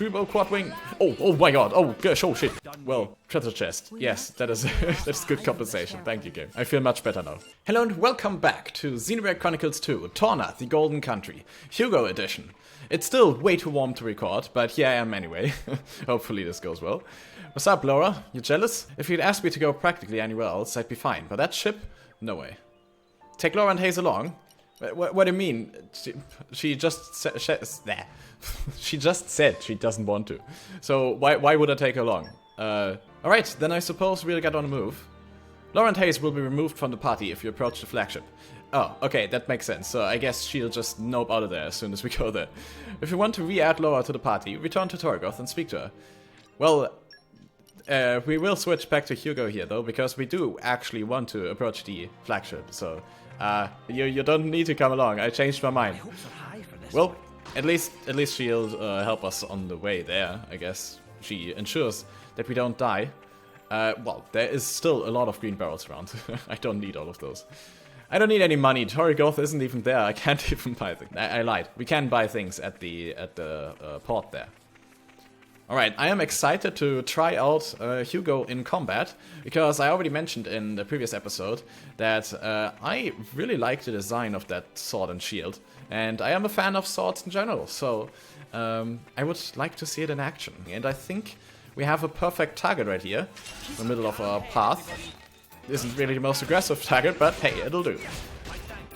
Screwbow quad wing. Oh my god. Oh gosh, oh shit. Well, treasure chest. Yes, that is that's good compensation. Thank you, game. I feel much better now. Hello and welcome back to Xenoblade Chronicles 2, Torna, the Golden Country, Hugo edition. It's still way too warm to record, but here I am anyway. Hopefully this goes well. What's up, Lora? You jealous? If you'd asked me to go practically anywhere else, I'd be fine. But that ship? No way. Take Lora and Hayes along? What do you mean? She just she just said she doesn't want to. So why would I take her along? Alright, then I suppose we'll get on the move. Lora and Hayes will be removed from the party if you approach the flagship. Oh, okay, that makes sense. So I guess she'll just nope out of there as soon as we go there. If you want to re-add Lora to the party, return to Torgoth and speak to her. Well, we will switch back to Hugo here though, because we do actually want to approach the flagship. So you don't need to come along. I changed my mind. Well, at least she'll help us on the way there. I guess she ensures that we don't die. Well, there is still a lot of green barrels around. I don't need all of those. I don't need any money. Torgoth isn't even there. I can't even buy things. I lied. We can buy things at the port there. Alright, I am excited to try out Hugo in combat, because I already mentioned in the previous episode that I really like the design of that sword and shield, and I am a fan of swords in general, so I would like to see it in action. And I think we have a perfect target right here, in the middle of our path. Isn't really the most aggressive target, but hey, it'll do.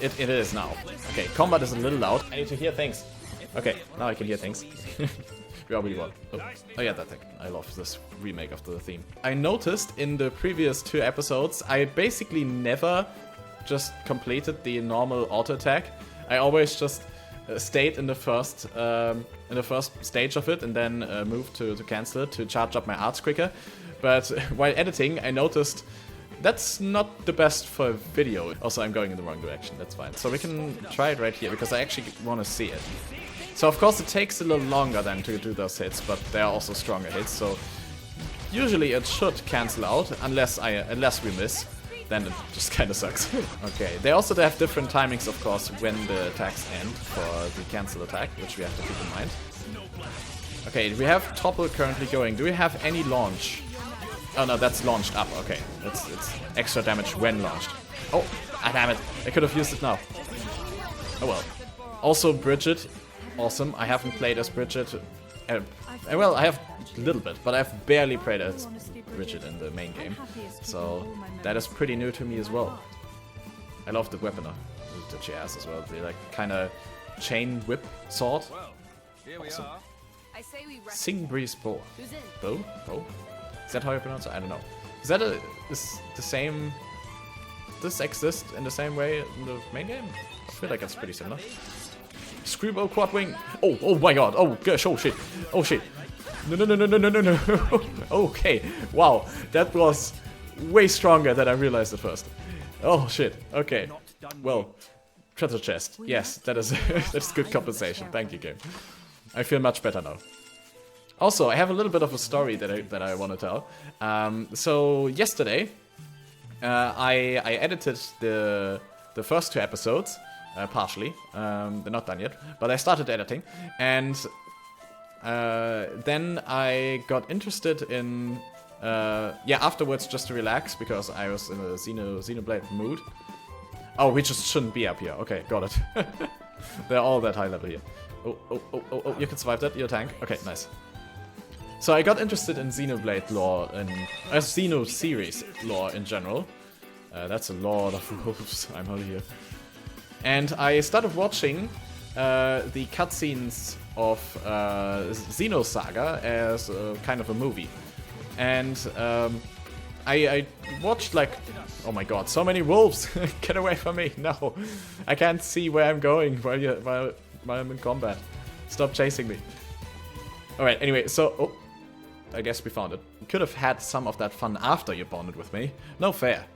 It is now. Okay, combat is a little loud. I need to hear things. Okay, now I can hear things. We already won. Oh yeah, that thing. I love this remake of the theme. I noticed in the previous 2 episodes, I basically never just completed the normal auto attack. I always just stayed in the first stage of it and then moved to cancel it to charge up my arts quicker. But while editing, I noticed that's not the best for video. Also, I'm going in the wrong direction. That's fine. So we can try it right here because I actually want to see it. So of course it takes a little longer than to do those hits, but there are also stronger hits, so usually it should cancel out, unless we miss, then it just kinda sucks. Okay, they also have different timings, of course, when the attacks end for the cancel attack, which we have to keep in mind. Okay, we have Topple currently going. Do we have any launch? Oh no, that's launched up, okay. It's extra damage when launched. Oh, damn it, I could have used it now. Oh well. Also Bridget. Awesome. I haven't played as Bridget. Well, I have a little bit, but I've barely played as Bridget in the main game. So that is pretty new to me as well. I love the weapon that she has as well. The like kind of chain whip sword. Awesome. Sing Breeze Bow. Bow? Is that how you pronounce it? I don't know. Is that is the same? Does this exist in the same way in the main game? I feel like it's pretty similar. Screwbow quad wing. Oh my god. Oh gosh, oh shit. Oh shit. No. Okay. Wow. That was way stronger than I realized at first. Oh shit. Okay. Well, treasure chest. Yes, that's good compensation. Thank you, game. I feel much better now. Also, I have a little bit of a story that I want to tell. So yesterday, I edited the first 2 episodes. Partially. They're not done yet, but I started editing, and then I got interested in afterwards just to relax because I was in a Xenoblade mood. Oh, we just shouldn't be up here. Okay, got it. They're all that high level here. Oh, you can survive that, you're a tank. Okay, nice. So I got interested in Xenoblade lore and Xeno series lore in general. That's a lot of moves. I'm out of here. And I started watching the cutscenes of Xenosaga as kind of a movie. And I watched like, oh my god, so many wolves! Get away from me! No, I can't see where I'm going while I'm in combat. Stop chasing me. Alright, anyway, so, I guess we found it. You could have had some of that fun after you bonded with me. No fair.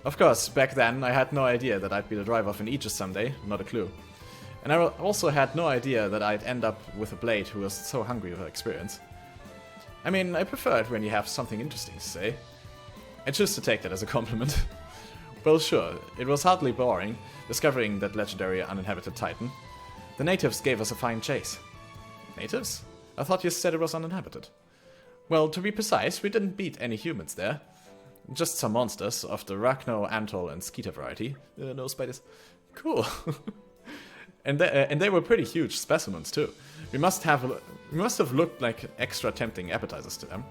Of course, back then I had no idea that I'd be the driver of an Aegis someday, not a clue. And I also had no idea that I'd end up with a Blade who was so hungry for experience. I mean, I prefer it when you have something interesting to say. I choose to take that as a compliment. Well, sure, it was hardly boring, discovering that legendary uninhabited titan. The natives gave us a fine chase. Natives? I thought you said it was uninhabited. Well, to be precise, we didn't beat any humans there. Just some monsters of the Ragno, Antol, and Skeeter variety. No spiders. Cool. and they were pretty huge specimens too. We must have looked like extra tempting appetizers to them.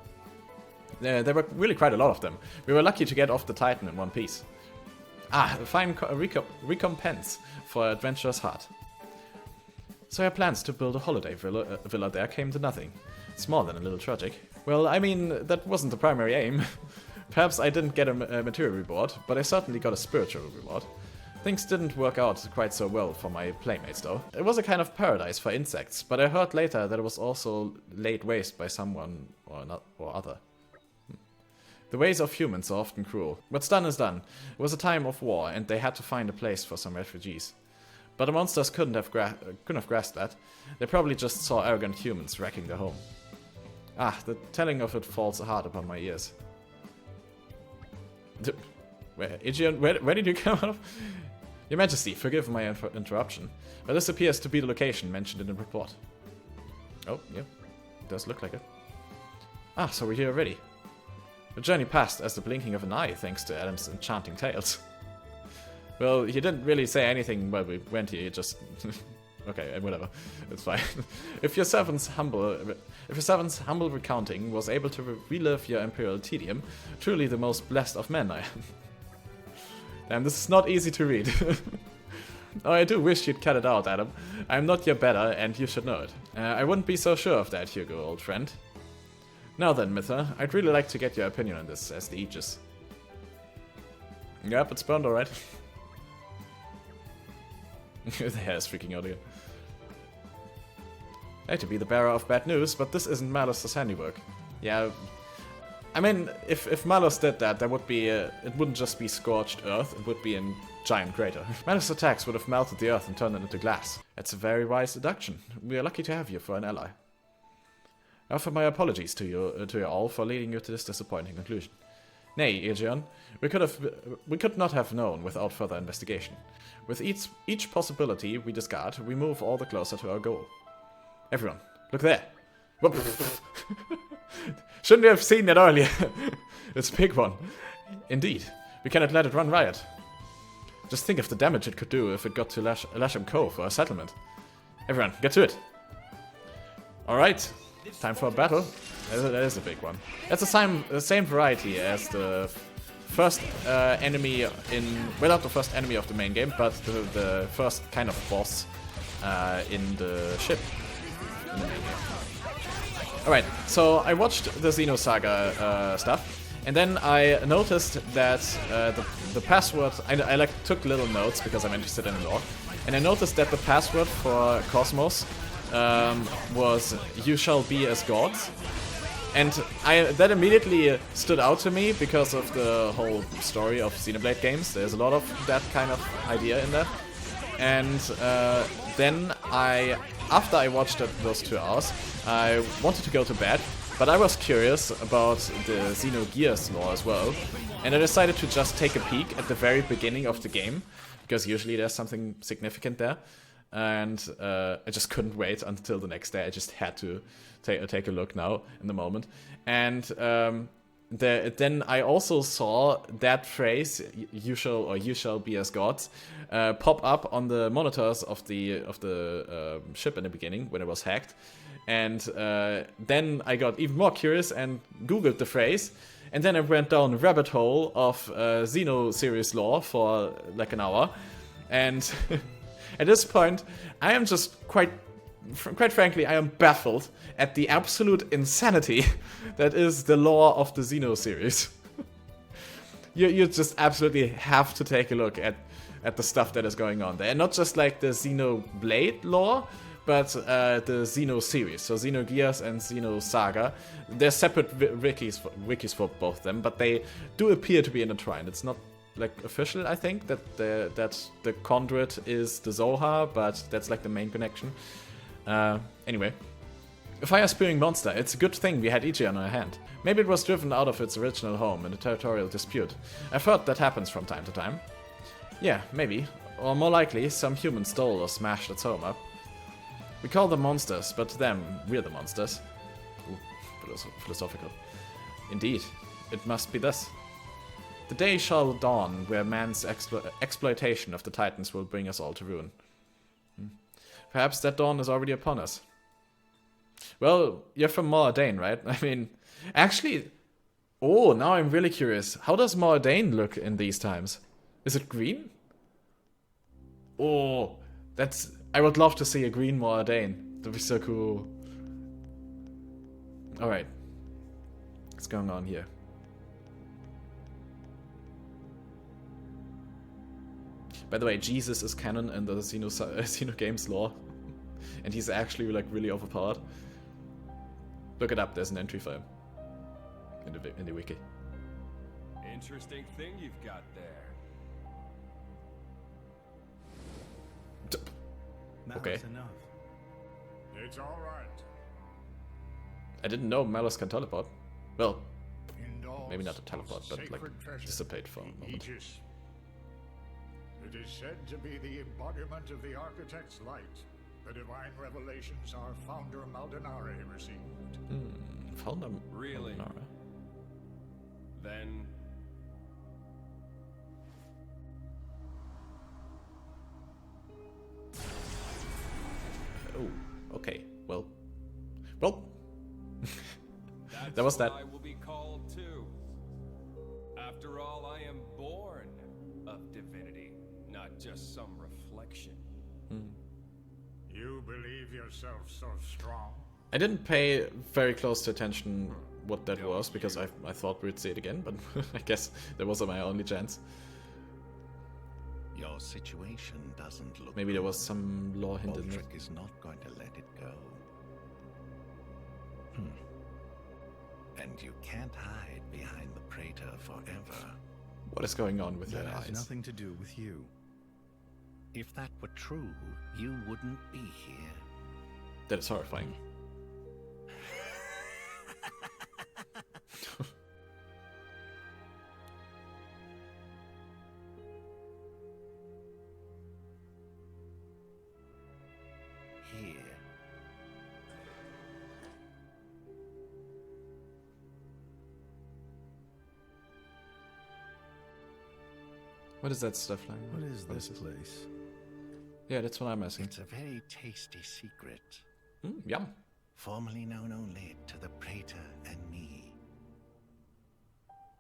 There were really quite a lot of them. We were lucky to get off the Titan in one piece. Ah, a fine recompense for adventurous heart. So your plans to build a holiday villa there came to nothing. It's more than a little tragic. Well, I mean, that wasn't the primary aim. Perhaps I didn't get a material reward, but I certainly got a spiritual reward. Things didn't work out quite so well for my playmates though. It was a kind of paradise for insects, but I heard later that it was also laid waste by someone or other. The ways of humans are often cruel. What's done is done. It was a time of war, and they had to find a place for some refugees. But the monsters couldn't have grasped that. They probably just saw arrogant humans wrecking their home. Ah, the telling of it falls hard upon my ears. Where did you come out of? Your Majesty, forgive my interruption, but this appears to be the location mentioned in the report. Oh, yeah, it does look like it. Ah, so we're here already. The journey passed as the blinking of an eye, thanks to Adam's enchanting tales. Well, he didn't really say anything while we went here, he just... okay, whatever, it's fine. If your servant's humble recounting was able to relive your imperial tedium, truly the most blessed of men I am. Damn, this is not easy to read. Oh, I do wish you'd cut it out, Adam. I'm not your better, and you should know it. I wouldn't be so sure of that, Hugo, old friend. Now then, Mither, I'd really like to get your opinion on this as the Aegis. Yep, it's burned alright. The hair is freaking out again. I hate to be the bearer of bad news, but this isn't Malos' handiwork. Yeah, I mean, if Malos did that, there would be it wouldn't just be scorched earth, it would be a giant crater. Malos' attacks would have melted the earth and turned it into glass. That's a very wise deduction. We are lucky to have you for an ally. I offer my apologies to you all for leading you to this disappointing conclusion. Nay, Aegeon, we could not have known without further investigation. With each possibility we discard, we move all the closer to our goal. Everyone, look there! Shouldn't we have seen that earlier? It's a big one. Indeed, we cannot let it run riot. Just think of the damage it could do if it got to Lasham Cove or a settlement. Everyone, get to it! Alright. Time for a battle. That is a big one. That's the same variety as the first enemy in... Well, not the first enemy of the main game, but the first kind of boss in the ship in the main game. Alright, so I watched the Xenosaga stuff, and then I noticed that the password... I like took little notes because I'm interested in the lore, and I noticed that the password for Cosmos was "You shall be as gods," and that immediately stood out to me because of the whole story of Xenoblade games. There's a lot of that kind of idea in there, and then after I watched those 2 hours, I wanted to go to bed, but I was curious about the Xenogears lore as well, and I decided to just take a peek at the very beginning of the game, because usually there's something significant there. And I just couldn't wait until the next day. I just had to take a look now in the moment. And then I also saw that phrase "you shall be as gods" pop up on the monitors of the ship in the beginning when it was hacked. And then I got even more curious and googled the phrase. And then I went down a rabbit hole of Xeno series lore for like an hour. And at this point, I am just quite frankly, I am baffled at the absolute insanity that is the lore of the Xeno series. you just absolutely have to take a look at the stuff that is going on there. And not just like the Xenoblade lore, but the Xeno series. So Xenogears and Xenosaga. They're separate wikis for both of them, but they do appear to be intertwined. It's not like official, I think, that the conduit is the Zohar, but that's like the main connection. Anyway, a fire-spewing monster. It's a good thing we had Ichi on our hand. Maybe it was driven out of its original home in a territorial dispute. I've heard that happens from time to time. Yeah, maybe. Or more likely, some human stole or smashed its home up. We call them monsters, but to them, we're the monsters. Ooh, philosophical. Indeed, it must be this. The day shall dawn where man's exploitation of the Titans will bring us all to ruin. Perhaps that dawn is already upon us. Well, you're from Moradane, right? I mean, actually... Oh, now I'm really curious. How does Moradane look in these times? Is it green? Oh, that's... I would love to see a green Moradane. That'd be so cool. Alright. What's going on here? By the way, Jesus is canon in the Xeno games lore. And he's actually like really overpowered. Look it up, there's an entry for him. In the wiki. Interesting thing you've got there. Okay. Enough. It's all right. I didn't know Malos can teleport. Well, Indulge maybe not to teleport, but like sacred treasure, dissipate for a the moment. Aegis. It is said to be the embodiment of the Architect's light. The divine revelations our founder Maldonare received. Founder Really? Lora. Then Oh, okay. Well. That was that's that. who I will be called too. After all, I am born of divinity, not just some reflection. You believe yourself so strong? I didn't pay very close to attention what that was, because I thought we'd see it again, but I guess that was my only chance. Your situation doesn't look Maybe there was some lore hint in it. Baldric is not going to let it go. And you can't hide behind the Praetor forever. What is going on with That their has eyes? nothing to do with you. If that were true, you wouldn't be here. That is horrifying. Here. What is that stuff like? What is this place? Yeah, that's what I'm asking. It's a very tasty secret, Yum. formerly known only to the Praetor and me.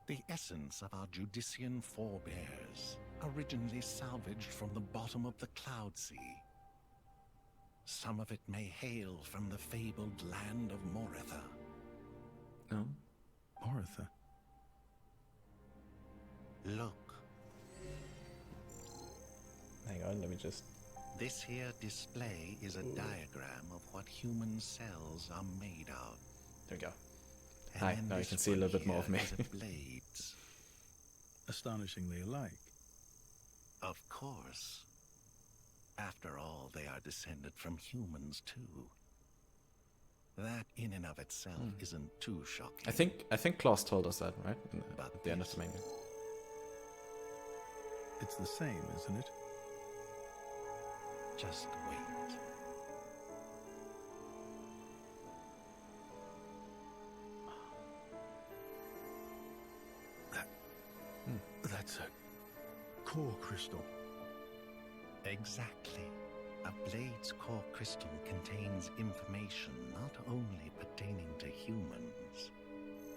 The essence of our Judician forebears, originally salvaged from the bottom of the Cloud Sea. Some of it may hail from the fabled land of Moretha. No. Moretha. Look, Hang on, let me just... this here display is a diagram of what human cells are made of. There we go. And Hi, then now you this can see a one little bit more of here me. is a blades. Astonishingly alike. Of course. After all, they are descended from humans too. That in and of itself isn't too shocking. I think Klaus told us that, right? But At the end of this- the manga. It's the same, isn't it? Just wait. That's a core crystal. Exactly. A blade's core crystal contains information not only pertaining to humans,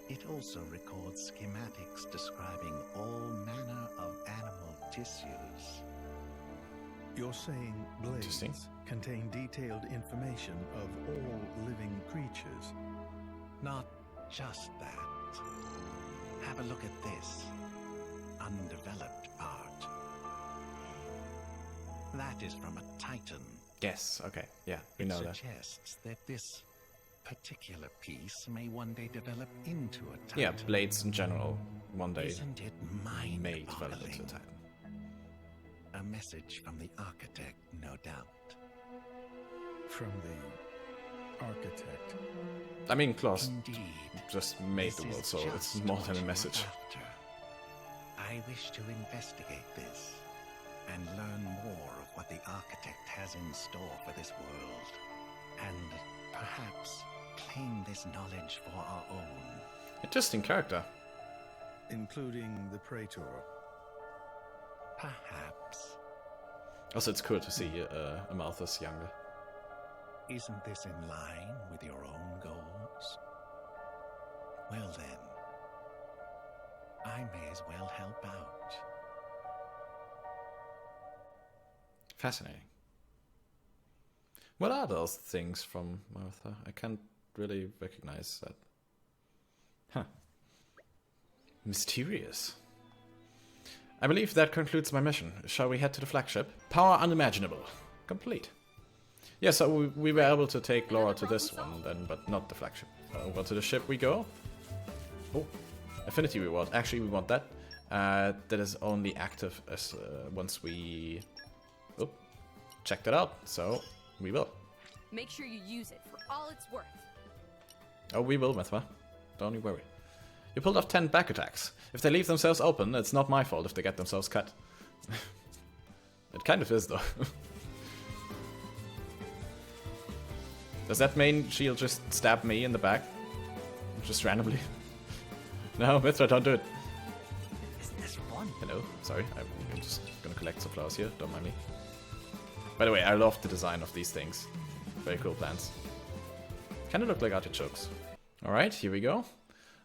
it also records schematics describing all manner of animal tissues. You're saying Interesting. blades contain detailed information of all living creatures. Not just that. Have a look at this undeveloped part. That is from a titan. Yes, okay. Yeah, we It know that. suggests that this particular piece may one day develop into a titan. Yeah, blades in general, one day Isn't it may develop into a mind-boggling? titan. A message from the architect, no doubt. From the architect. I mean, Klaus Indeed. just made the This world, is so it's just more what than a you were message. after. I wish to investigate this and learn more of what the architect has in store for this world. and perhaps claim this knowledge for our own. Interesting character. Including the Praetor. Perhaps. Also, it's cool to see Amalthus younger. Isn't this in line with your own goals? Well then, I may as well help out. Fascinating. What are those things from Martha? I can't really recognize that. Huh. Mysterious. I believe that concludes my mission. Shall we head to the flagship? Power unimaginable. Complete. Yeah, so we were able to take Lora to this one then, but not the flagship. Over to the ship we go. Oh, affinity reward. Actually, we want that. That is only active as once we checked it out. So we will. Make sure you use it for all it's worth. Oh, we will, Mithra. Don't you worry. You pulled off 10 back attacks. If they leave themselves open, it's not my fault if they get themselves cut. It kind of is, though. Does that mean she'll just stab me in the back? Just randomly? No, Mithra, don't do it. Isn't this fun? Hello, sorry. I'm just gonna collect some flowers here, don't mind me. By the way, I love the design of these things. Very cool plants. Kinda look like artichokes. Alright, here we go.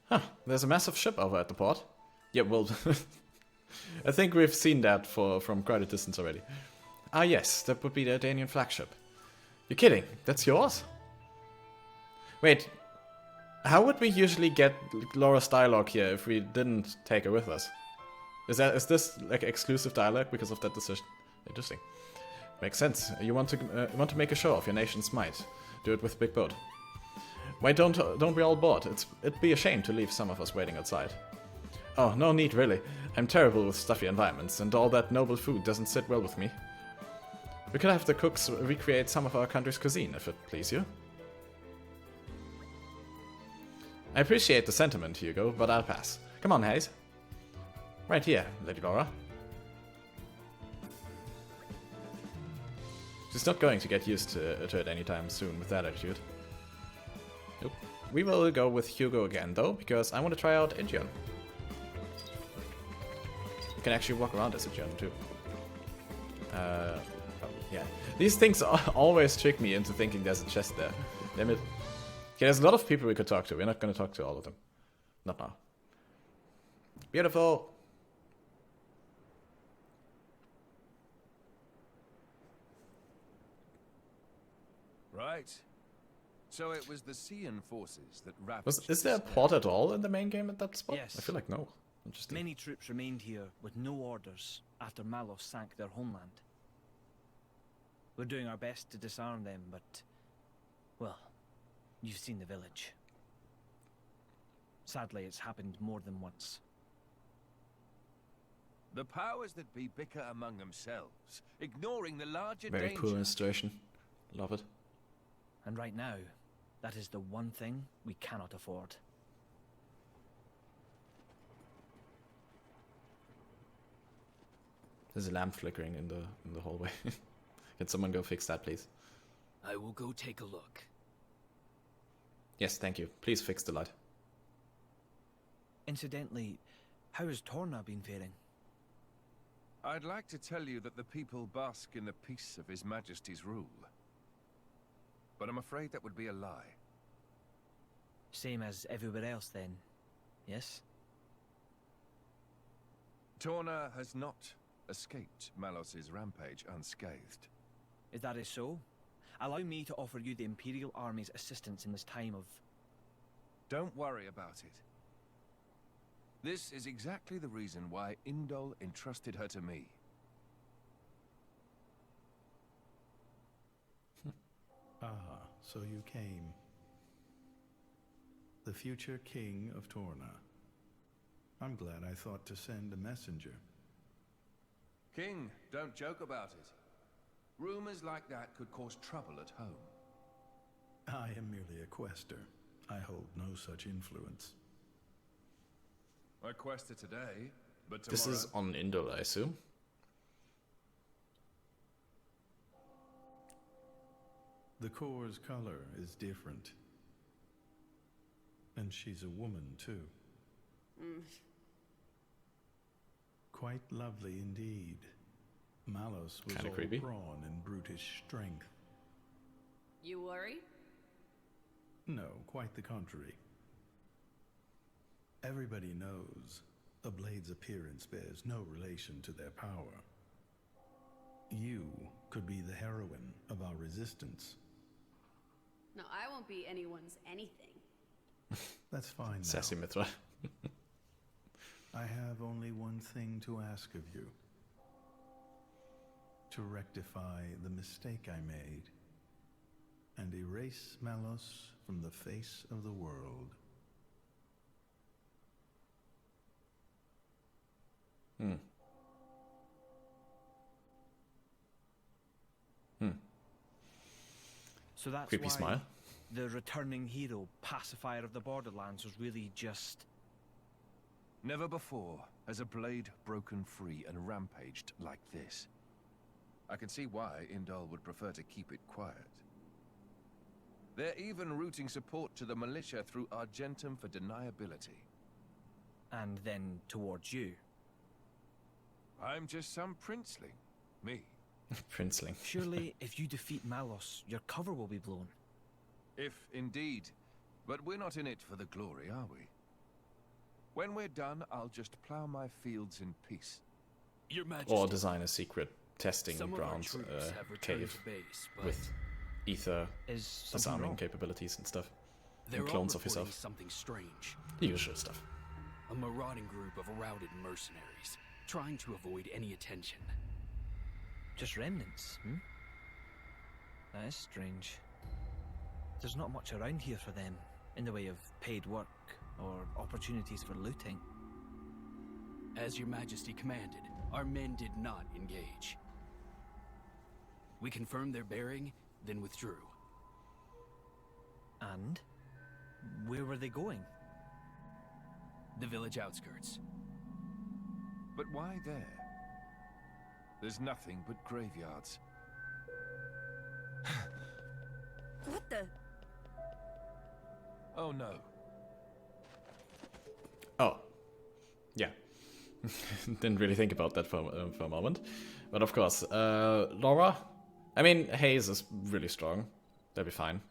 Huh, there's a massive ship over at the port. Yeah, well, I think we've seen that from quite a distance already. Ah yes, that would be the Danian flagship. You're kidding, that's yours? Wait, how would we usually get Lora's dialogue here if we didn't take her with us? Is this like exclusive dialogue because of that decision? Interesting. Makes sense. You want to make a show of your nation's might. Do it with a big boat. Why don't we all board? It'd be a shame to leave some of us waiting outside. Oh, no need really. I'm terrible with stuffy environments, and all that noble food doesn't sit well with me. We could have the cooks recreate some of our country's cuisine, if it please you. I appreciate the sentiment, Hugo, but I'll pass. Come on, Hayes. Right here, Lady Lora. She's not going to get used to it anytime soon with that attitude. Nope. We will go with Hugo again, though, because I want to try out Indian. You can actually walk around as a Indian, too. Oh, yeah. These things always trick me into thinking there's a chest there. Damn it. Okay, there's a lot of people we could talk to. We're not going to talk to all of them. Not now. Beautiful. Right. So it was the Cian forces that ravaged... Is there a port at all in the main game at that spot? Yes. I feel like no. Interesting. Many troops remained here with no orders after Malos sank their homeland. We're doing our best to disarm them, but... well, you've seen the village. Sadly, it's happened more than once. The powers that be bicker among themselves, ignoring the larger Very danger. cool illustration. Love it. And right now, that is the one thing we cannot afford. There's a lamp flickering in the hallway. Can someone go fix that, please? I will go take a look. Yes, thank you. Please fix the light. Incidentally, how has Torna been faring? I'd like to tell you that the people bask in the peace of His Majesty's rule. But I'm afraid that would be a lie. Same as everywhere else then, yes? Torna has not escaped Malos's rampage unscathed. If that is so, allow me to offer you the Imperial Army's assistance in this time of... Don't worry about it. This is exactly the reason why Indol entrusted her to me. Ah, so you came. The future king of Torna. I'm glad I thought to send a messenger. King, don't joke about it. Rumors like that could cause trouble at home. I am merely a quester. I hold no such influence. I quested today, but tomorrow... This is on Indol, I assume. The core's color is different. And she's a woman, too. Quite lovely indeed. Malos was Kinda all creepy. brawn and brutish strength. You worry? No, quite the contrary. Everybody knows a blade's appearance bears no relation to their power. You could be the heroine of our resistance. No, I won't be anyone's anything. That's fine now. Sassy Mithra. I have only one thing to ask of you. To rectify the mistake I made and erase Malos from the face of the world. So that's Creepy why smile. the returning hero, pacifier of the Borderlands, was really just... Never before has a blade broken free and rampaged like this. I can see why Indal would prefer to keep it quiet. They're even routing support to the militia through Argentum for deniability. and then towards you. I'm just some princeling. Me. Princeling. Surely, if you defeat Malos, your cover will be blown. If indeed. But we're not in it for the glory, are we? When we're done, I'll just plow my fields in peace. Your Majesty, Or design a secret testing some of our ground troops have returned cave to base, but with ether Is something disarming wrong? capabilities and stuff. they're And all clones of reporting yourself. something strange. The usual stuff. A marauding group of routed mercenaries, trying to avoid any attention. Just remnants, hmm? That is strange. There's not much around here for them, in the way of paid work or opportunities for looting. As your Majesty commanded, our men did not engage. We confirmed their bearing, then withdrew. And? Where were they going? The village outskirts. But why there? There's nothing but graveyards. What the? Oh no. Oh. Yeah. Didn't really think about that for a moment. But of course, Lora? I mean, Haze is really strong. They'll be fine.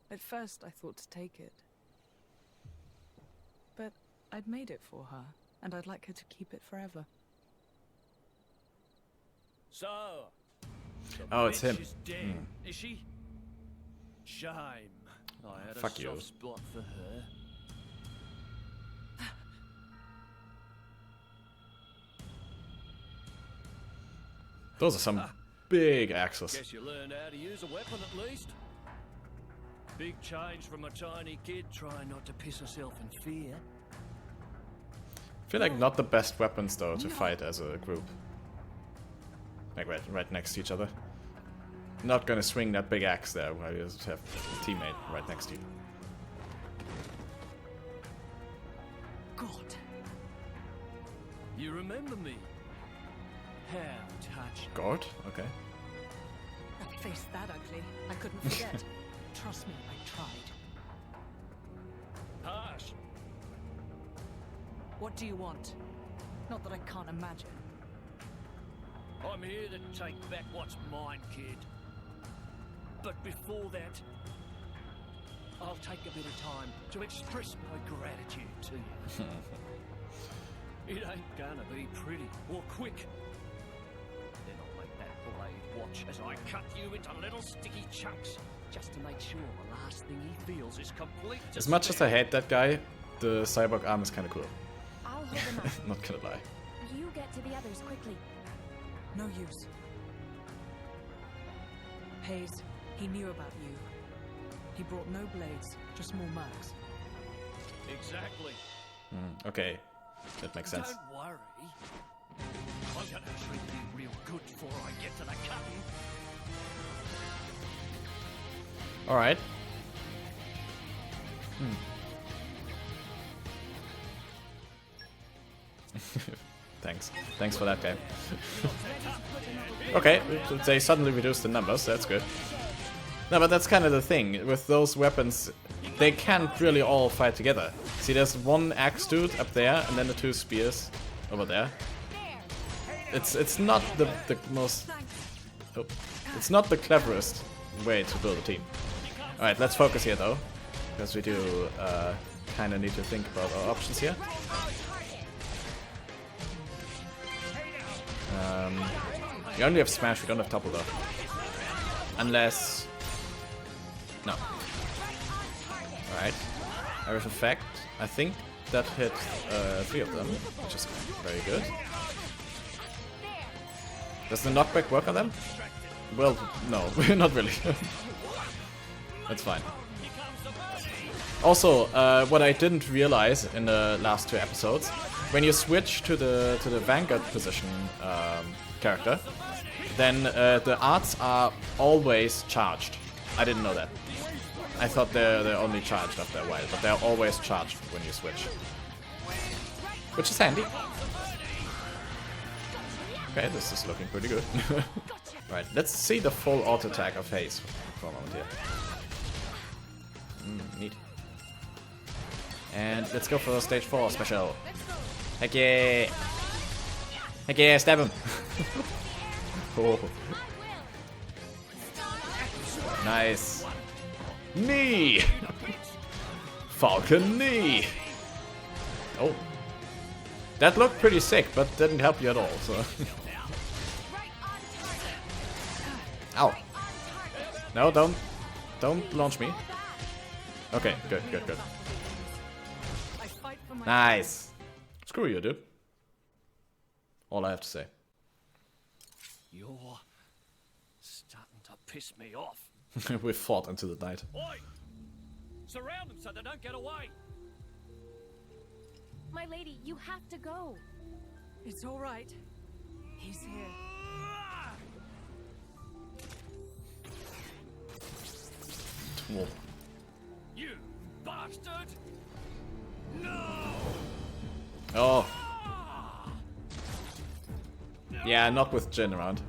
At first, I thought to take it. But I'd made it for her, and I'd like her to keep it forever. So, the Oh, it's bitch him. is dead, is she? Shame. I had Fuck a you. soft spot for her. Those are some big axes. Guess you learned how to use a weapon at least. Big change from a tiny kid trying not to piss herself in fear. I feel like not the best weapons though to fight as a group. Like right next to each other. Not gonna swing that big axe there while you just have a teammate right next to you. God. You remember me? How touching. God? Okay. A face that ugly, I couldn't forget. Trust me, I tried. Harsh. What do you want? Not that I can't imagine. I'm here to take back what's mine, kid. But before that, I'll take a bit of time to express my gratitude to you. It ain't gonna be pretty or quick. Then I'll make that blade watch as I cut you into little sticky chunks, just to make sure the last thing he feels is complete. As much as I hate that guy, the cyborg arm is kinda cool. I'll hold him up. Not gonna lie. You get to the others quickly. No use. Hayes, he knew about you. He brought no blades, just more mercs. Exactly. Okay. That makes sense. Don't worry. I'm gonna treat you real good before I get to the cutting. Alright. Thanks. Thanks for that, game. Okay, they suddenly reduced the numbers, that's good. No, but that's kind of the thing. With those weapons, they can't really all fight together. See, there's one axe dude up there, and then the 2 spears over there. It's not the most... Oh, it's not the cleverest way to build a team. Alright, let's focus here, though. Because we do kind of need to think about our options here. We only have smash, we don't have topple though. Unless... No. Alright. Irish effect. I think that hit 3 of them, which is very good. Does the knockback work on them? Well, no, not really. That's fine. Also, what I didn't realize in the last 2 episodes, when you switch to the Vanguard position character, then the arts are always charged. I didn't know that. I thought they're only charged after a while, but they're always charged when you switch. Which is handy. Okay, this is looking pretty good. Right, let's see the full auto attack of Haze for a moment here. Neat. And let's go for stage 4 special. Heck yeah! Heck yeah, stab him! Oh. Nice. Knee! Falcon knee! Oh. That looked pretty sick, but didn't help you at all, so... Ow. No, don't launch me. Okay, good. Nice. Screw you, dude. All I have to say. You're starting to piss me off. We fought into the night. Oi! Surround them so they don't get away. My lady, you have to go. It's all right. He's here. Whoa. You bastard! No! Oh. Yeah, not with Jin around.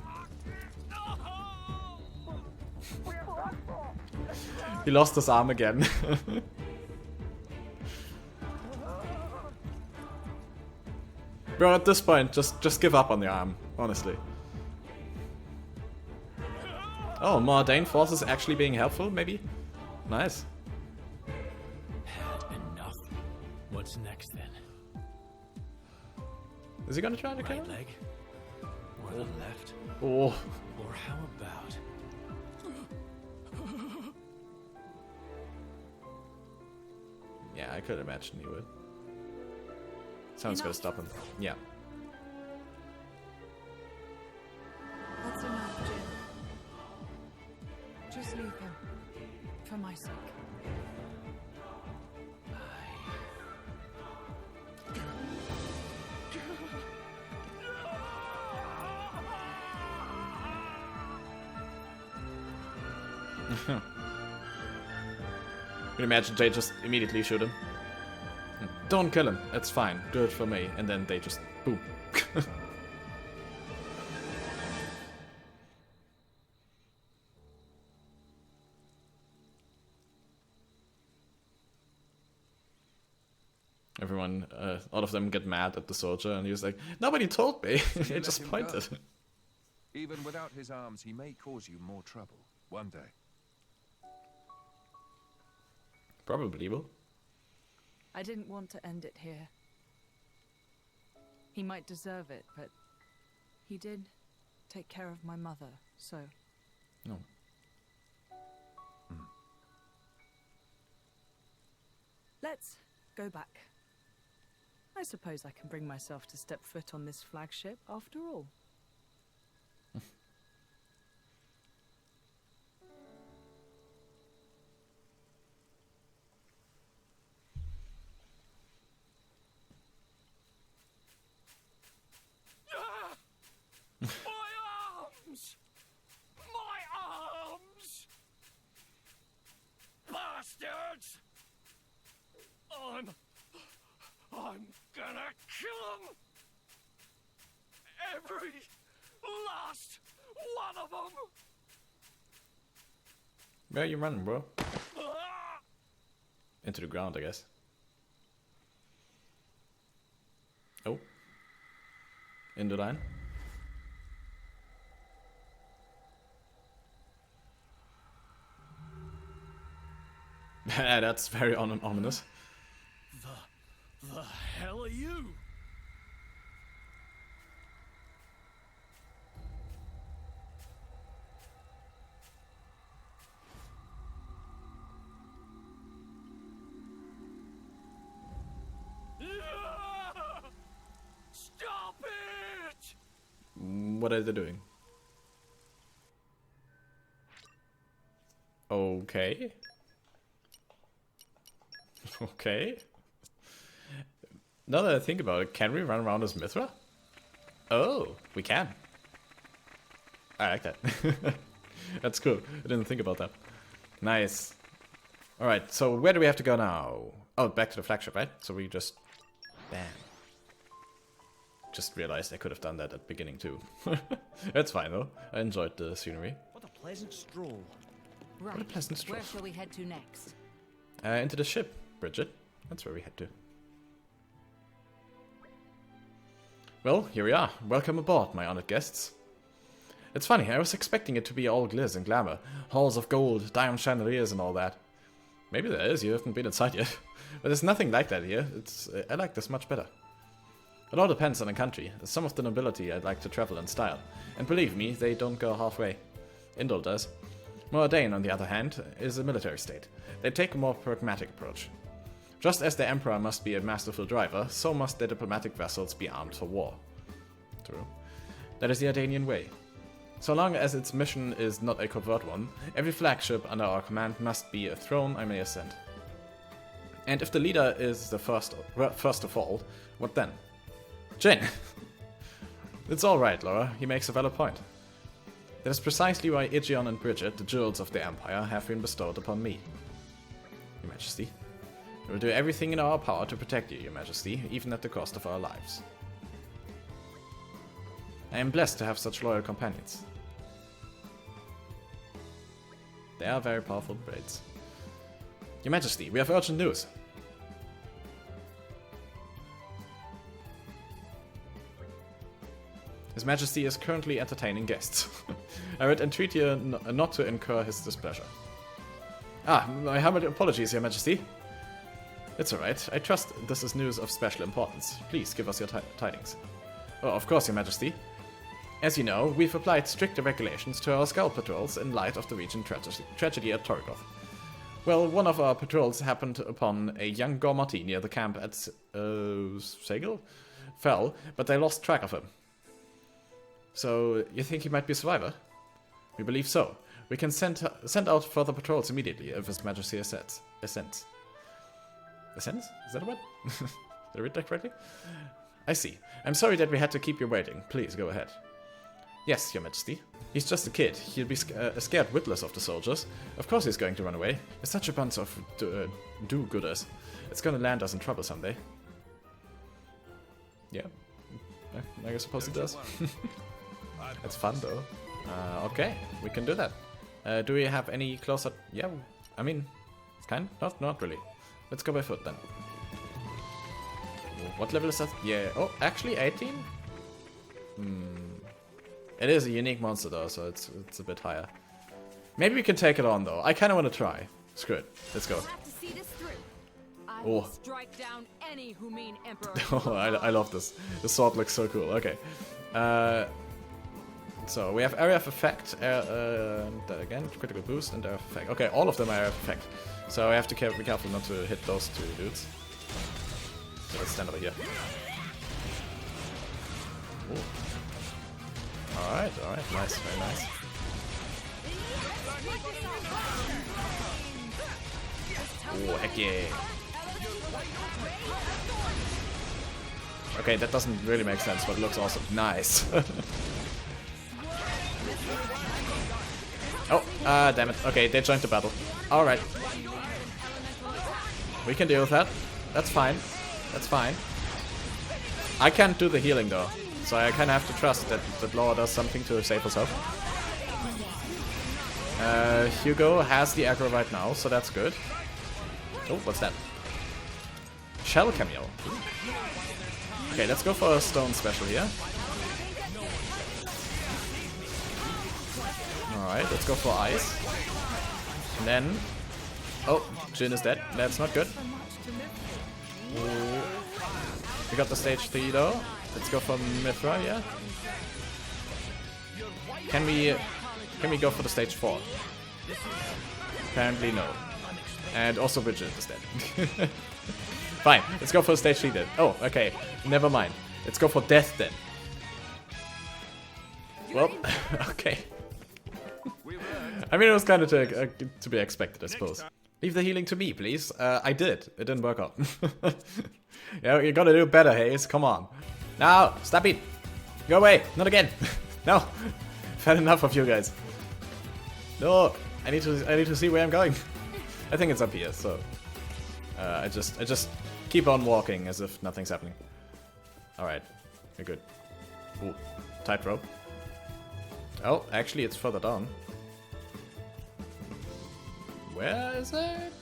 He lost his arm again. Bro, at this point, just give up on the arm, honestly. Oh, more Dane forces actually being helpful, maybe? Nice. Had enough. What's next then? Is he gonna try to kill him? Leg? Or the left? Oh. Or how about... Yeah, I could imagine he would. Someone's gonna stop him. Yeah. That's enough, Jin. Just leave him. For my sake. You can imagine they just immediately shoot him. Don't kill him, it's fine, do it for me. And then they just boom. Everyone, all of them get mad at the soldier, and he's like, nobody told me. He just pointed. Even without his arms, he may cause you more trouble one day. Probably will. I didn't want to end it here. He might deserve it, but he did take care of my mother, so... No. Let's go back. I suppose I can bring myself to step foot on this flagship after all. Bastards! I'm gonna kill him! Last one of them! Where are you running, bro? Into the ground, I guess. Oh. In the line. That's very ominous. The hell are you? Stop it! What are they doing? Okay. Okay. Now that I think about it, can we run around as Mithra? Oh, we can. I like that. That's cool. I didn't think about that. Nice. Alright, so where do we have to go now? Oh, back to the flagship, right? So we just... Bam. Just realized I could have done that at the beginning too. That's fine though. I enjoyed the scenery. What a pleasant stroll. Right. What a pleasant stroll. Where shall we head to next? Into the ship, Bridget. That's where we head to. Well, here we are. Welcome aboard, my honored guests. It's funny, I was expecting it to be all glitz and glamour. Halls of gold, diamond chandeliers and all that. Maybe there is, you haven't been inside yet. But there's nothing like that here. I like this much better. It all depends on the country. Some of the nobility I'd like to travel in style. And believe me, they don't go halfway. Indol does. Moradane, on the other hand, is a military state. They take a more pragmatic approach. Just as the Emperor must be a masterful driver, so must their diplomatic vessels be armed for war. True. That is the Ardanian way. So long as its mission is not a covert one, every flagship under our command must be a throne I may ascend. And if the leader is the first to fall, what then? Jin! It's alright, Lora, he makes a valid point. That is precisely why Aegeon and Bridget, the jewels of the Empire, have been bestowed upon me. Your Majesty. We will do everything in our power to protect you, Your Majesty, even at the cost of our lives. I am blessed to have such loyal companions. They are very powerful braids. Your Majesty, we have urgent news. His Majesty is currently entertaining guests. I would entreat you not to incur his displeasure. Ah, my humble apologies, Your Majesty. It's alright. I trust this is news of special importance. Please give us your tidings. Oh, of course, Your Majesty. As you know, we've applied stricter regulations to our scout patrols in light of the recent tragedy at Torgoth. Well, one of our patrols happened upon a young Gormati near the camp at Segel? Fell, but they lost track of him. So, you think he might be a survivor? We believe so. We can send out further patrols immediately if His Majesty ascends. Ascends? Is that a word? Did I read that correctly? I see. I'm sorry that we had to keep you waiting. Please, go ahead. Yes, Your Majesty. He's just a kid. He'll be scared witless of the soldiers. Of course he's going to run away. It's such a bunch of do-gooders. It's gonna land us in trouble someday. Yeah. I suppose it does. It's fun, though. Okay, we can do that. Do we have any closer... Yeah, I mean... It's kind of... Not really. Let's go by foot, then. What level is that? Yeah. Oh, actually 18? It is a unique monster, though, so it's a bit higher. Maybe we can take it on, though. I kind of want to try. Screw it. Let's go. Oh. Strike down any who mean Emperor. Oh, I love this. The sword looks so cool. Okay. So we have area of effect, again, critical boost and area of effect. Okay, all of them are area of effect. So I have to be careful not to hit those two dudes. So let's stand over here. Alright, nice, very nice. Oh, heck yeah. Okay, that doesn't really make sense, but it looks awesome. Nice. Oh, damn it. Okay, they joined the battle. Alright. We can deal with that. That's fine. That's fine. I can't do the healing though, So I kind of have to trust that Lora does something to save herself. Hugo has the aggro right now, so that's good. Oh, what's that? Shell cameo. Okay, let's go for a stone special here. Alright, let's go for ice. And then... Oh, Jin is dead. That's not good. Ooh. We got the stage 3 though. Let's go for Mithra, yeah. Can we go for the stage 4? Apparently no. And also Bridget is dead. Fine, let's go for stage 3 then. Oh, okay. Never mind. Let's go for death then. Well, okay. I mean, it was kind of to be expected, I suppose. Leave the healing to me, please. I did. It didn't work out. Yeah, you gotta do better, Hayes. Come on. Now, stop it. Go away. Not again. No. I've had enough of you guys. No. I need to see where I'm going. I think it's up here. So I just keep on walking as if nothing's happening. All right. We're good. Ooh. Tightrope. Oh, actually, it's further down. Where is it?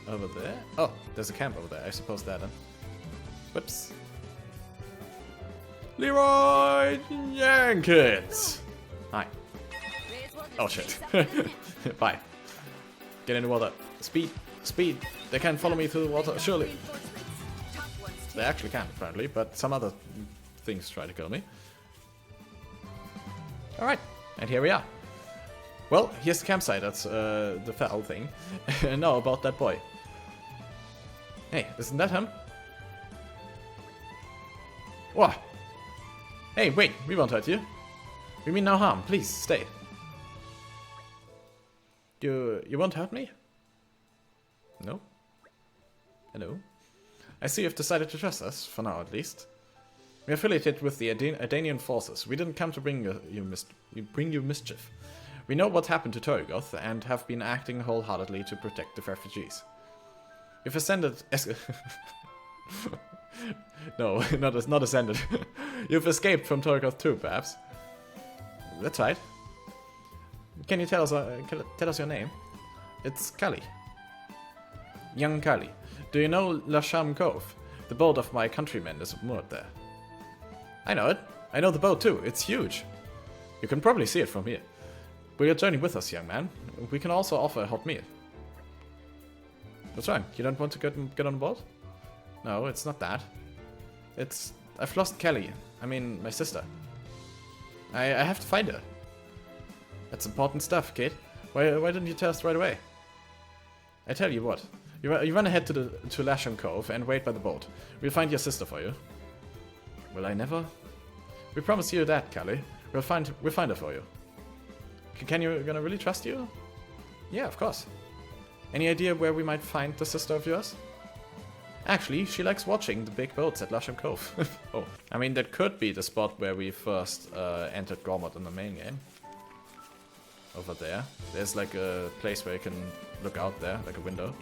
Over there? Oh, there's a camp over there. I suppose that, huh? Whoops. Leroy Jenkins! Hi. Oh shit. Bye. Get in the water. Speed. Speed. They can't follow me through the water, surely. They actually can, apparently, but some other things try to kill me. Alright, and here we are. Well, here's the campsite, that's the foul thing. And now about that boy. Hey, isn't that him? What? Hey, wait, we won't hurt you. We mean no harm, please, stay. You won't hurt me? No? Hello? I see you've decided to trust us, for now at least. We are affiliated with the Adanian forces. We didn't come to bring you mischief. We know what happened to Torgoth and have been acting wholeheartedly to protect the refugees. We've ascended... No, not ascended. You've escaped from Torgoth too, perhaps? That's right. Can you tell us your name? It's Kali. Young Kali. Do you know Lasham Cove? The boat of my countrymen is moored there. I know it. I know the boat too. It's huge. You can probably see it from here. Will you journey with us, young man? We can also offer a hot meal. What's wrong? You don't want to get on board? No, it's not that. It's... I've lost Kelly. I mean, my sister. I have to find her. That's important stuff, kid. Why didn't you tell us right away? I tell you what. You run ahead to Lasham Cove and wait by the boat. We'll find your sister for you. Will I never? We promise you that, Kelly. We'll find her for you. Gonna really trust you? Yeah, of course. Any idea where we might find the sister of yours? Actually, she likes watching the big boats at Lasham Cove. Oh, I mean, that could be the spot where we first entered Gormod in the main game. Over there. There's like a place where you can look out there, like a window.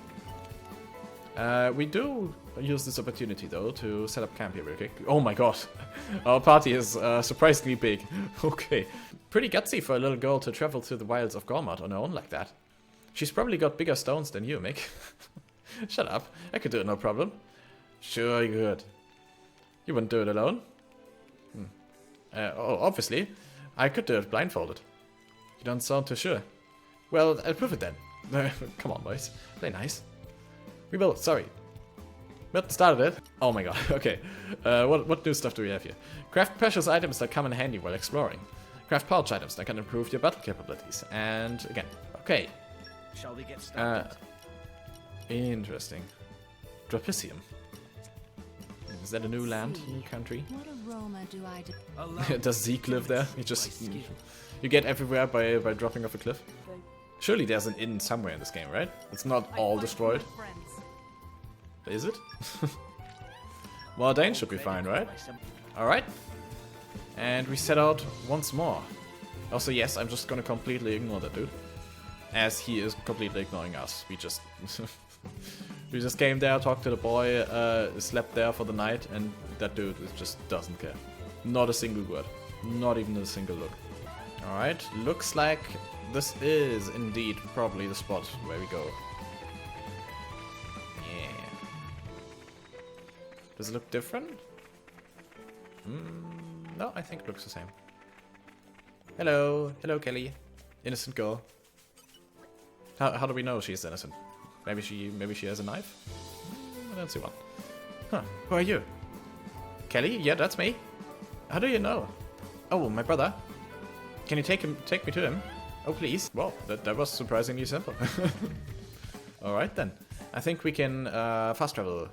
We do use this opportunity, though, to set up camp here real quick. Oh my god. Our party is surprisingly big. Okay. Pretty gutsy for a little girl to travel through the wilds of Gormod on her own like that. She's probably got bigger stones than you, Mick. Shut up. I could do it, no problem. Sure you could. You wouldn't do it alone? Oh, obviously. I could do it blindfolded. You don't sound too sure. Well, I'll prove it then. Come on, boys. Play nice. We will, sorry. But started it. Oh my god, okay. What new stuff do we have here? Craft precious items that come in handy while exploring. Craft pouch items that can improve your battle capabilities. And again, okay. Shall we get started? Interesting. Dropicium. Is that a new land, new country? What aroma do I Does Zeke live there? You get everywhere by dropping off a cliff? Surely there's an inn somewhere in this game, right? It's not all destroyed. Is it? Mordane should be fine, right? Alright. And we set out once more. Also, yes, I'm just gonna completely ignore that dude. As he is completely ignoring us. We just came there, talked to the boy, slept there for the night, and that dude just doesn't care. Not a single word. Not even a single look. Alright, looks like this is indeed probably the spot where we go. Yeah. Does it look different? No, I think it looks the same. Hello. Hello, Kelly. Innocent girl. How do we know she's innocent? Maybe she has a knife? I don't see one. Huh. Who are you? Kelly? Yeah, that's me. How do you know? Oh, my brother. Can you take me to him? Oh, please. Well, that was surprisingly simple. Alright then. I think we can fast travel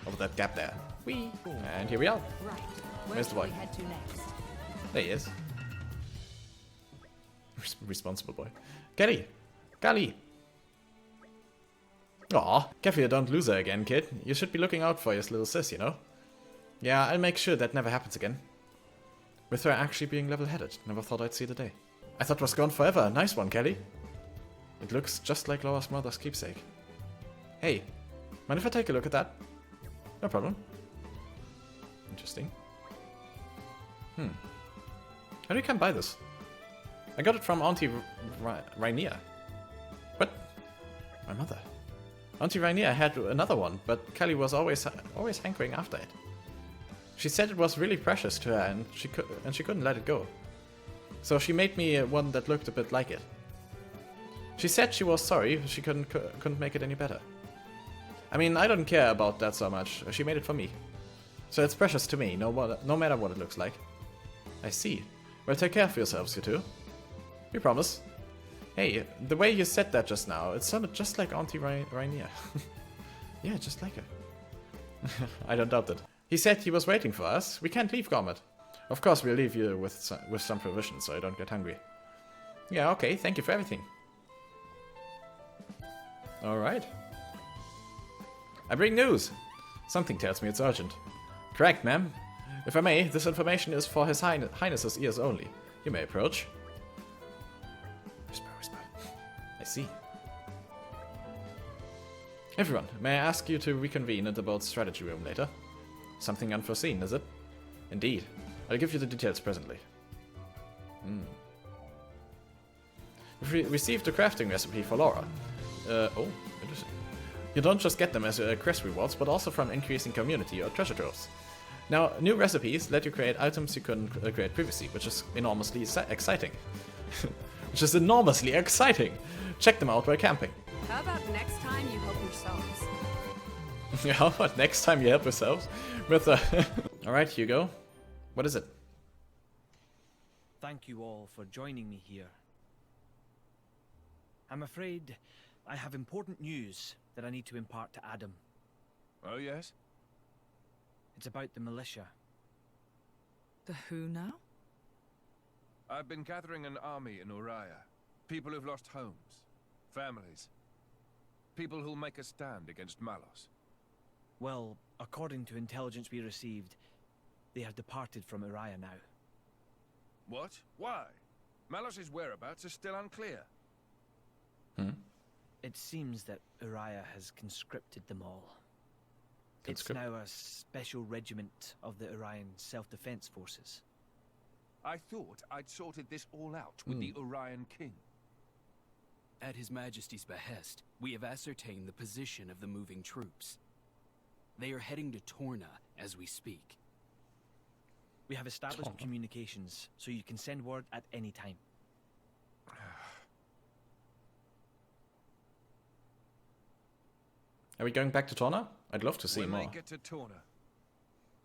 over that gap there. Whee! And here we are. Right. Where's the boy? We head to next? There he is. Responsible boy. Kelly! Kelly! Aw, careful you don't lose her again, kid. You should be looking out for your little sis, you know? Yeah, I'll make sure that never happens again. With her actually being level-headed, never thought I'd see the day. I thought it was gone forever. Nice one, Kelly. It looks just like Lora's mother's keepsake. Hey, mind if I take a look at that? No problem. Interesting. How do you come by this? I got it from Auntie Rainier. What? My mother. Auntie Rainier had another one, but Kelly was always hankering after it. She said it was really precious to her, and she couldn't let it go. So she made me one that looked a bit like it. She said she was sorry she couldn't make it any better. I mean, I don't care about that so much. She made it for me, so it's precious to me, no matter what it looks like. I see. Well, take care of yourselves, you two. We promise. Hey, the way you said that just now, it sounded just like Auntie Rainier. Yeah, just like her. I don't doubt it. He said he was waiting for us. We can't leave, Gourmet. Of course, we'll leave you with some provisions so you don't get hungry. Yeah, okay, thank you for everything. Alright. I bring news. Something tells me it's urgent. Correct, ma'am. If I may, this information is for His Highness's ears only. You may approach. Whisper, whisper. I see. Everyone, may I ask you to reconvene at the boat's strategy room later? Something unforeseen, is it? Indeed. I'll give you the details presently. We've received a crafting recipe for Lora. Oh, interesting. You don't just get them as quest rewards, but also from increasing community or treasure troves. Now, new recipes let you create items you couldn't create previously, which is enormously exciting. Which is enormously exciting! Check them out while camping. How about next time you help yourselves? How about next time you help yourselves? With Alright, Hugo. What is it? Thank you all for joining me here. I'm afraid I have important news that I need to impart to Adam. Oh, yes? It's about the militia. The who now? I've been gathering an army in Uriah. People who've lost homes, families. People who'll make a stand against Malos. Well, according to intelligence we received, they have departed from Uriah now. What? Why? Malos' whereabouts are still unclear. It seems that Uriah has conscripted them all. It's now a special regiment of the Urian self-defense forces. I thought I'd sorted this all out with the Urian king. At His Majesty's behest, we have ascertained the position of the moving troops. They are heading to Torna as we speak. We have established communications, so you can send word at any time. Are we going back to Torna? I'd love to see more. When they get to Torna,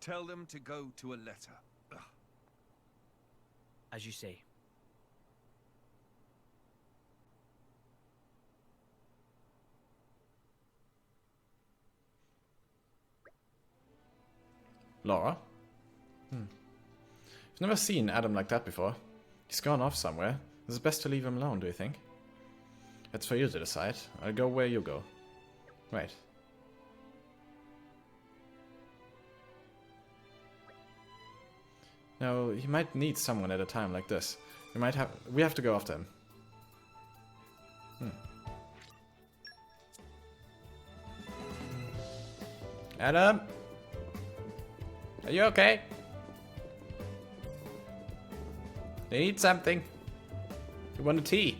tell them to go to a letter. As you say. Lora? I've never seen Adam like that before. He's gone off somewhere. Is it best to leave him alone, do you think? It's for you to decide. I'll go where you go. Right. Now, he might need someone at a time like this. We have to go after him. Adam! Are you okay? They need something. You want a tea?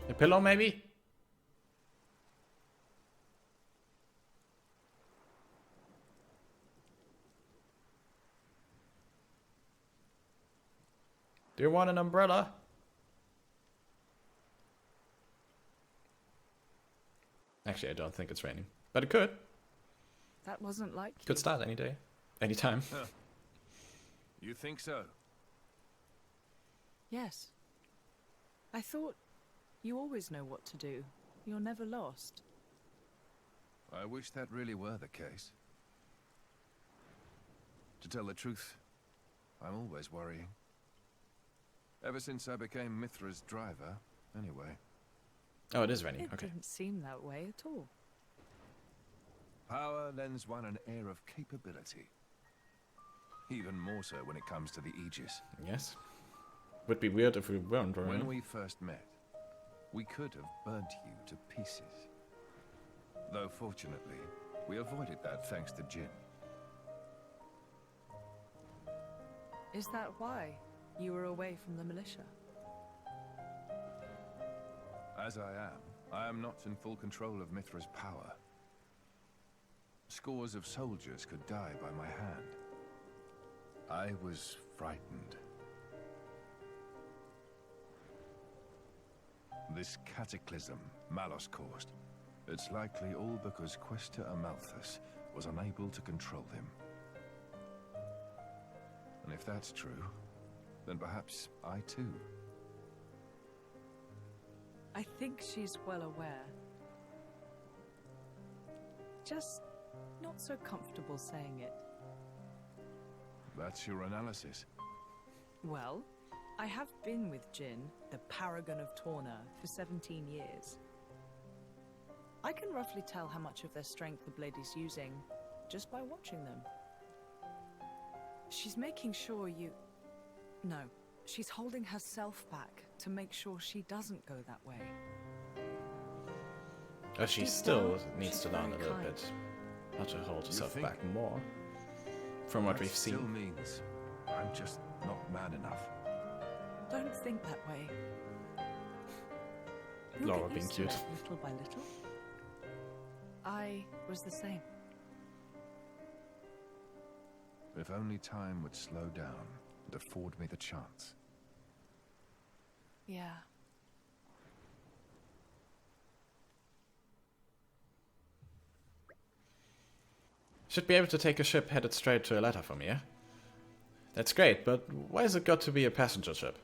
A pillow, maybe? Do you want an umbrella? Actually, I don't think it's raining. But it could. That wasn't like you. Could start any day. Anytime. Huh. You think so? Yes. I thought you always know what to do. You're never lost. I wish that really were the case. To tell the truth, I'm always worrying. Ever since I became Mithra's driver, anyway. Oh, it is raining. It Okay. didn't seem that way at all. Power lends one an air of capability. Even more so when it comes to the Aegis. Yes. Would be weird if we weren't, right? When we first met, we could have burnt you to pieces. Though fortunately, we avoided that thanks to Jin. Is that why you were away from the militia? As I am not in full control of Mithra's power. Scores of soldiers could die by my hand. I was frightened. This cataclysm Malos caused, it's likely all because Questa Amalthus was unable to control him. And if that's true, then perhaps I too. I think she's well aware. Just not so comfortable saying it. That's your analysis. Well, I have been with Jin, the paragon of Torna, for 17 years. I can roughly tell how much of their strength the blade is using just by watching them. She's making sure you... No, she's holding herself back to make sure she doesn't go that way. She Deep still down, needs she's to learn a very little kind. bit how to hold herself think? back more. From what That we've still seen. means I'm just not man enough. Don't think that way. You'll Lora get being used to cute. it little by little. I was the same. If only time would slow down and afford me the chance. Yeah. Should be able to take a ship headed straight to a letter from here. That's great, but why has it got to be a passenger ship?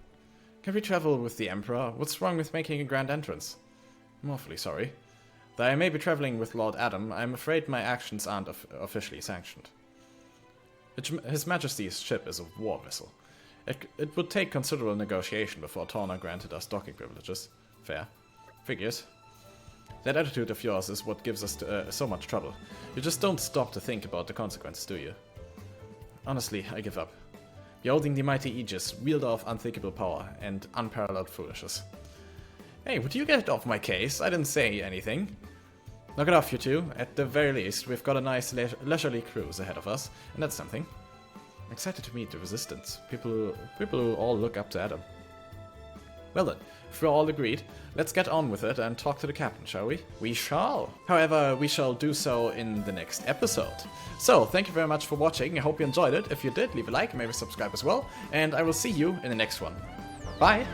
Can we travel with the Emperor? What's wrong with making a grand entrance? I'm awfully sorry. Though I may be traveling with Lord Adam, I'm afraid my actions aren't officially sanctioned. His Majesty's ship is a war vessel. It would take considerable negotiation before Torna granted us docking privileges. Fair. Figures. That attitude of yours is what gives us so much trouble. You just don't stop to think about the consequences, do you? Honestly, I give up. Beholding the mighty Aegis wield off unthinkable power and unparalleled foolishness. Hey, would you get off my case? I didn't say anything. Knock it off, you two. At the very least, we've got a nice leisurely cruise ahead of us, and that's something. I'm excited to meet the Resistance. People who all look up to Adam. Well then, if we're all agreed, let's get on with it and talk to the captain, shall we? We shall. However, we shall do so in the next episode. So, thank you very much for watching. I hope you enjoyed it. If you did, leave a like, maybe subscribe as well. And I will see you in the next one. Bye!